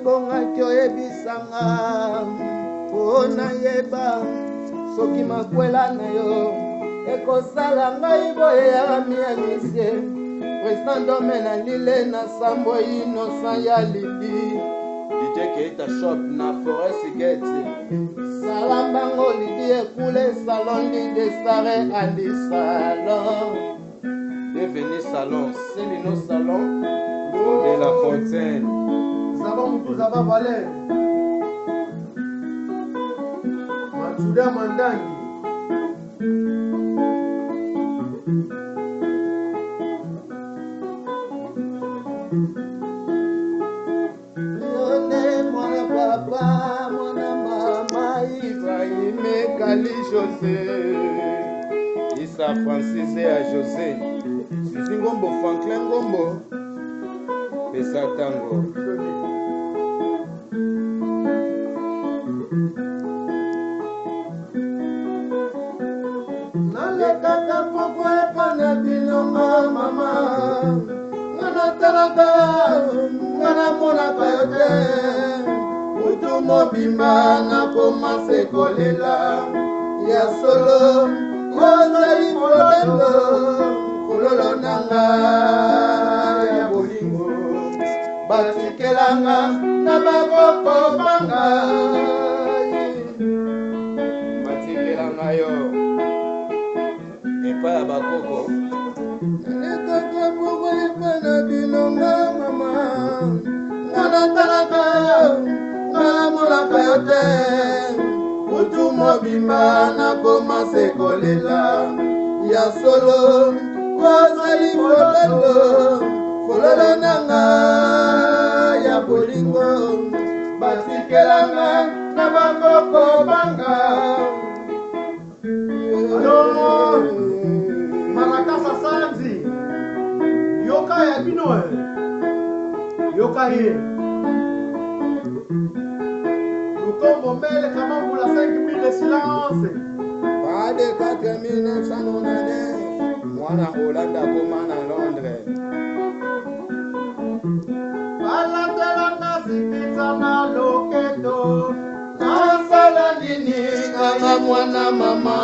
ebongaki oyebisanga mpo nayeba soki makwela na yo ekosala ngai boye ya miamisie Président Domaine alile na sambo innocent ya Lidi DJ Keita Shop na Forest Gate Salambango Lidi ekule salon Lidi Stare Ali Salon Bienvenue salon Célino Salon de la Fontaine Zaba Valère Matsuda Mandangi Papa, mon maman, Ibrahim, Kali José, Issa Francis et à José, Suzy Ngombo, Franklin Ngombo, Pesa Tango. Nalekaka pourquoi pas na binonga maman, ngana talaka, ngana mona kayote. Utu mobimba na komase kolela ya solo kozali kololo nanga ya bolingo batikelanga na bakoko banga batikelanga yo epa ya bakoko nekaka poko epa na binonga mama ngana talaka Mona kayote Utu mobimba na komase kolela ya solo kozali fololo nanga ya bolingo batikelanga na bakoko banga Alo Marakasa Sanzi Yoka ya bino Yoka ye Comme Mele Kamambula 5000 de silence. Pas de 4900 année. Moi na Hollande comme en Londres. Balandelanga sikizana loketo. Nasala nini kama mwana mama.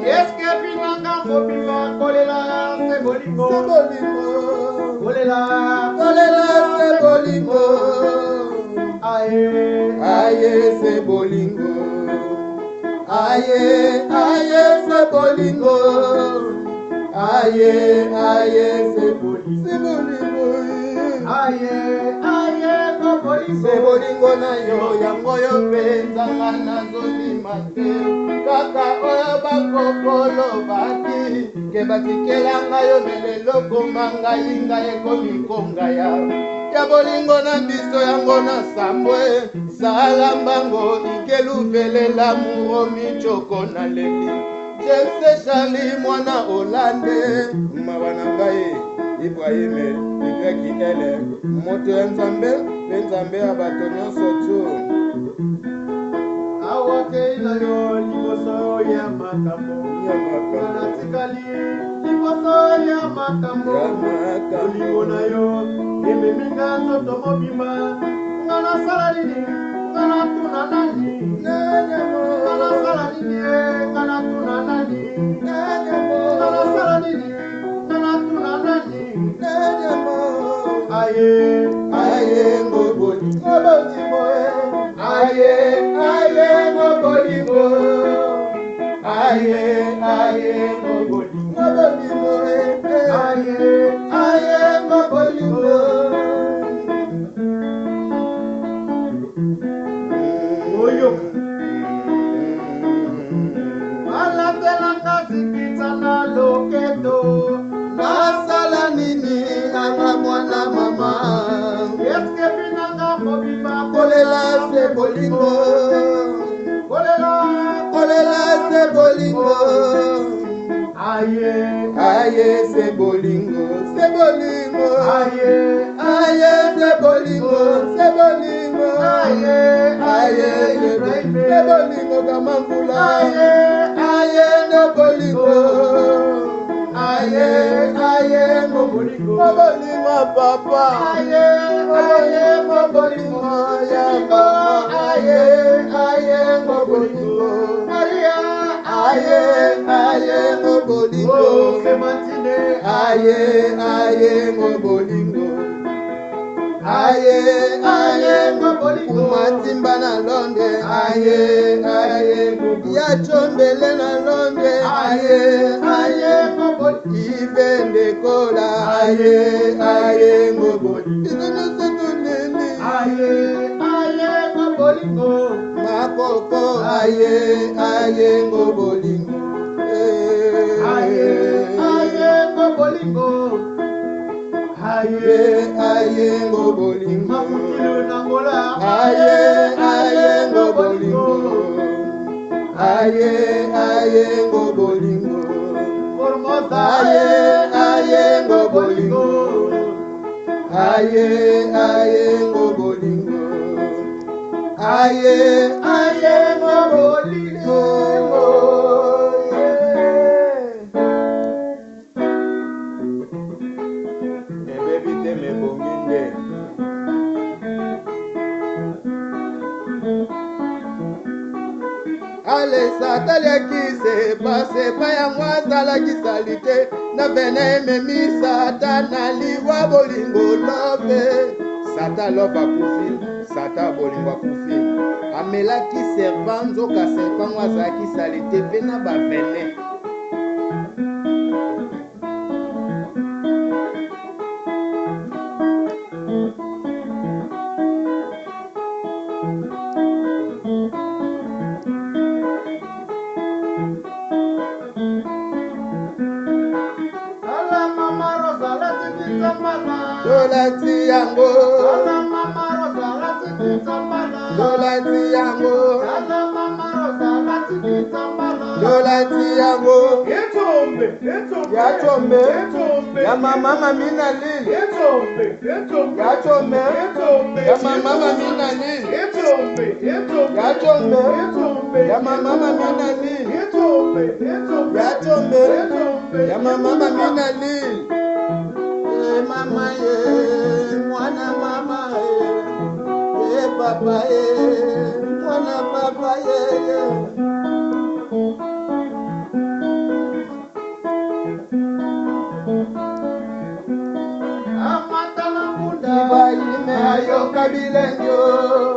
Eske binanga mobila kolela se bolingo. Kolela se bolingo. Aye se bolingo Aye se bolingo Aye se bolingo Aye ko bolingo Se bolingo na yo yango yo penzanga na zolima te Kaka oyo bakokolo bati Ke batikelanga yo melelo komanga inga ekomikonga ya Ya bolingo na biso yango na sambwe Salambango ikeluvelela muro michoko na leli James Charlie mwana Hollande Mabana ngai Ibrahim Igreki ele Moto ya nzambe ya bato nyonso tu Awake ina yo liboso ya makambo Nanatikali liboso ya makambo Olingo na yo Ememinga nzoto mobima Ngana sala nini Ngana tuna nani Ngana sala nini Ngana tuna nani Ngana sala nini Ngana tuna nani Aye ngoboli Aye ngoboli Aye ngoboli Aye ngoboli Alatelanga zikitana loketo Nasala nini anga mwana mama Eske binanga mobima Kolela se bolingo Kolela se bolingo Aye se bolingo Aye se bolingo Aye se bolingo kamambula Aye no bolingo Aye Mobolingo papa. Aye, aye, mobolingo ya mama. Aye, aye, mobolingo. Maria, aye, aye, mobolingo. Clémentine, aye, aye, mobolingo. Aye, aye, mobolingo. Matimba na Londres. Aye, aye, mobolingo. Ya Chombele na Londres. Aye, aye, mobolingo. Ibende kola. Aye, aye, mobolingo. Aye, aye, mobolingo. Makoko. Aye, aye, mobolingo. Aye, aye, mobolingo. Aye, aye, mobolingo. Aye, aye, mobolingo. Aye, aye, mobolingo. Aye, aye, mobolingo. Aye, aye, mobolingo. Aye, aye, mobolingo. Allez, satali akise pase pa yango azalaki salite na bene ememi sata na liwa bolingo lobe. Sata lobe akufi, sata bolingo akufi. Amelaki serpent nzoka serpent ngo azalaki salite pe na bavene. Dolati yango, dolati yango, dolati yango, ya chombe, ya mama mamina lili, ya chombe, ya mama mamina lili, ya chombe, ya mama mamina lili, ya chombe, ya mama mamina lili. Mama ye, mwana mama ye papa ye, mwana papa ye. Amatana kunda bayime ayo kabilengyo,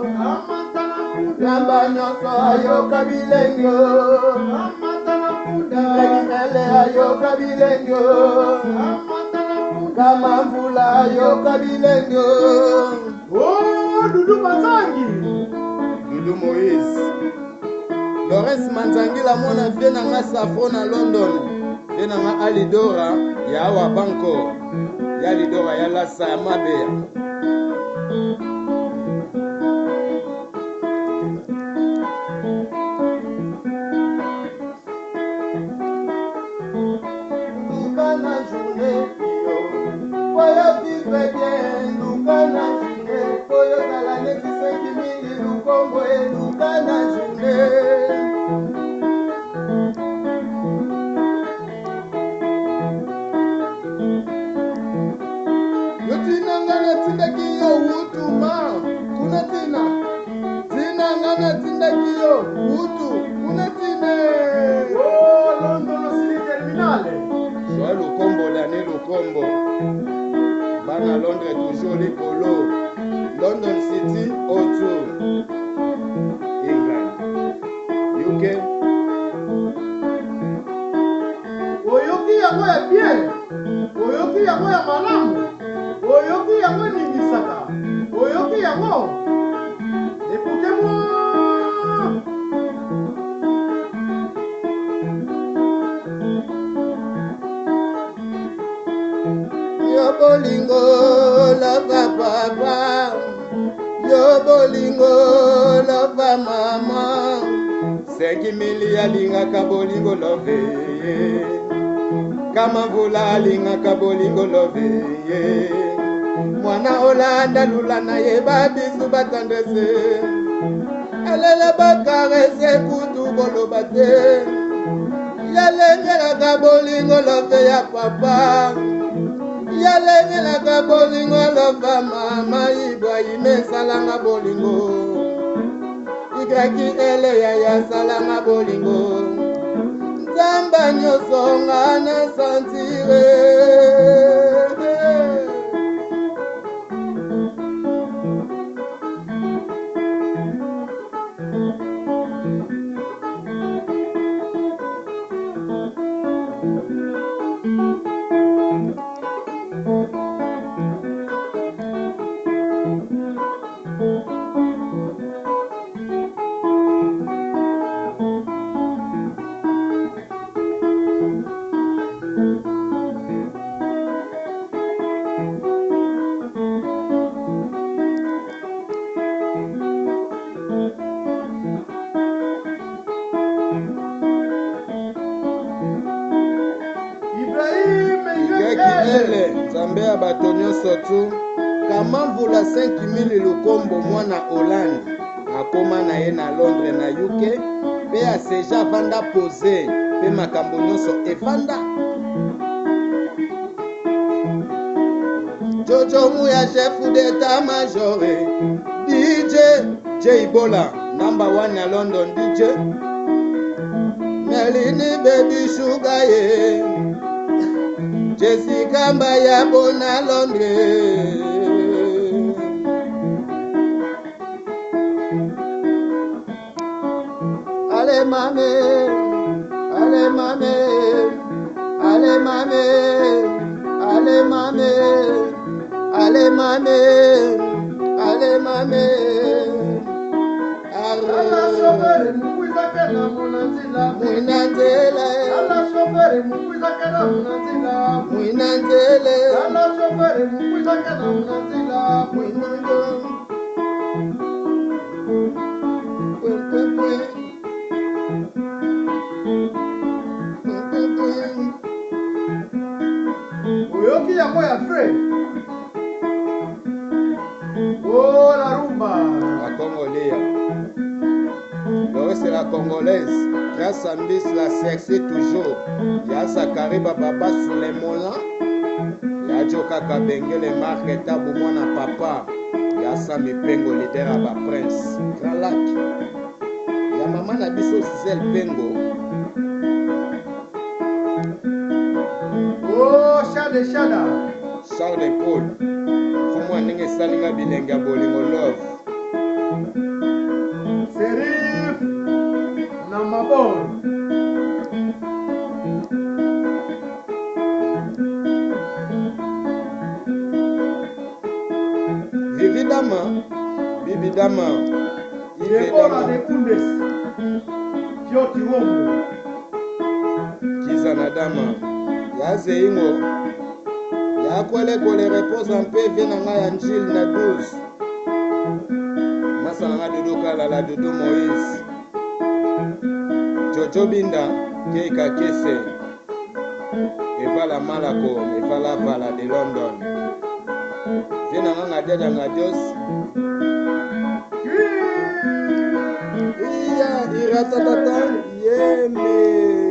amatana kunda namba nyonso ayo kabilengyo, amatana kunda ele ayo kabilengyo. Kama mvula yoka bilengo. Oh, Dudu Manzangi. Dudu Moïse. Lawrence Manzangi la mona vie na nga Safo na London. Vie na nga Alidora ya awa Banco. Ya Alidora ya Lassa ya Mabea. Lukana journée. Oyo vivre bien, lukana journée. Oyo zala neti 5 000 lukombo e lukana journée. Yo tina ngana tindaki yo utuma, kuna tina. Tina ngana tindaki yo utu, kuna tine. Oh, London City Terminale. Soa lukombo dane lukombo. Bana Londres toujours les polos. London City, O2. England. UK. Oyoki yango ya bien. Oyoki yango ya malamu. Oyoki yango ningisaka. Oyoki yango. Écoutez-moi. Yo bolingo lova papa, yo bolingo lova mama. 5 000 alingaka bolingo love, kama mvula alingaka bolingo love. Mwana olanda lula na ye babisu batandese, elele bakarese kutu boloba te. Yalengelaka bolingo love ya papa. yalengelaka bolingo loba mama Ibrahima esalanga bolingo igraki eleya yasalanga bolingo nzamba nyonso nga na santire Nzambe ya bato nyonso tu kamamvula 5000 lukombo mwana Hollande akoma na ye na Londres na UK pe aseja vanda pose pe makambo nyonso evanda Jojo Muya chef d'état major DJ J Bola number 1 na London DJ Melini baby sugar ye Jessica Mbaya bona Londres Ale mame Ale mame Ale mame Ale mame Ale mame Ale mame Ala shoferi mukuiza kena munanzila Mwinanzele Ala shoferi mukuiza kena munanzila Mwinanzele Ala shoferi mukuiza kena munanzila Mwinanzele Uyoki yango ya frère Oh la rumba La Congolais c'est la Congolaise grâce à Miss la sexy toujours ya Zakariba Baba sur les molans ya Joka Kabengele marque tabu mwana papa ya Sami Pengo leader à ba prince Grand Lac ya mama na biso Giselle Pengo Oh Shade Shada Charles de Paul fumwa ndenge salinga bilenga bolingo love Serif na mabon Vivi Dama Bibi Dama Yebola de Kundes Kyoti Wombo Kiza na Dama ya Zeingo ya kwele repose en paix vient na ya Njil na 12 masala nga Dodo Kala la Dodo Moïse Jojo Binda Keika Kese Eva la Malako Eva la Vala de London vient na nga Dada Ngadios Iya iratatata yeme